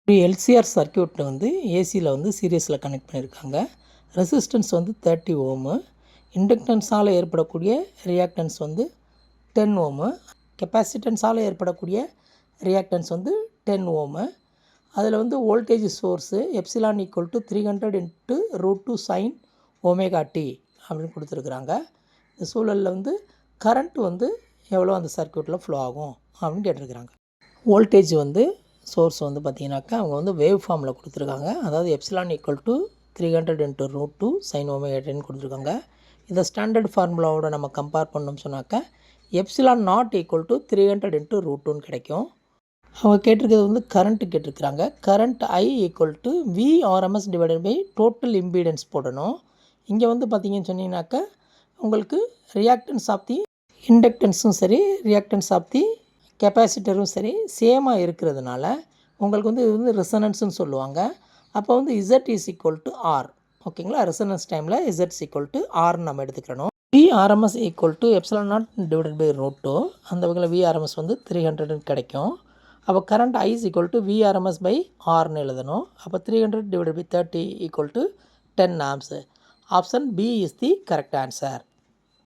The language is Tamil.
ஒரு எல்சிஆர் சர்க்யூட் வந்து ஏசியில் வந்து சீரியஸில் கனெக்ட் பண்ணியிருக்காங்க. ரெசிஸ்டன்ஸ் வந்து 30 ஓமு, இண்டக்டன்ஸால் ஏற்படக்கூடிய ரியாக்டன்ஸ் வந்து 10 ஓமு, கெப்பாசிட்டன்ஸால் ஏற்படக்கூடிய ரியாக்டன்ஸ் வந்து 10 ஓமு. அதில் வந்து voltage source epsilon equal to 300 into √2 sine omega t அப்படின்னு கொடுத்துருக்குறாங்க. இந்த சூழலில் வந்து கரண்ட் வந்து எவ்வளோ அந்த சர்க்யூட்டில் ஃப்ளோ ஆகும் அப்படின்னு கேட்டிருக்கிறாங்க. வோல்டேஜ் வந்து சோர்ஸ் வந்து பார்த்திங்கனாக்கா அவங்க வந்து வேவ் ஃபார்மில் கொடுத்துருக்காங்க. அதாவது epsilon equal to 300 into √2 sine omega டின்னு கொடுத்துருக்காங்க. இதை ஸ்டாண்டர்ட் ஃபார்முலாவோட நம்ம கம்பேர் பண்ணோம்னு சொன்னாக்கா epsilon not equal to 300 into √2ன்னு கிடைக்கும். அவங்க கேட்டிருக்கிறது வந்து கரண்ட்டு கேட்டிருக்கிறாங்க. Current I equal to VRMS divided by total impedance போடணும். இங்கே வந்து பார்த்திங்கன்னு சொன்னீங்கன்னாக்கா உங்களுக்கு ரியாக்டன்ஸ் ஆஃப் தி இண்டக்டன்ஸும் சரி, ரியாக்டன்ஸ் ஆஃப் தி கெப்பாசிட்டரும் சரி சேமாக இருக்கிறதுனால உங்களுக்கு வந்து இது வந்து ரெசனன்ஸ்னு சொல்லுவாங்க. அப்போ வந்து Z is equal to R. ஓகேங்களா? ரெசனன்ஸ் டைமில் Z இஸ் ஈக்குவல் டு Rன்னு நம்ம எடுத்துக்கணும். VRMS equal to epsilon not divided by √2. அந்த வகையில் VRMS வந்து 300 கிடைக்கும். அப்போ current I is equal to VRMS by Rன்னு எழுதணும். அப்போ 300 divided by 30 equal to 10 amps. Option B is the correct answer.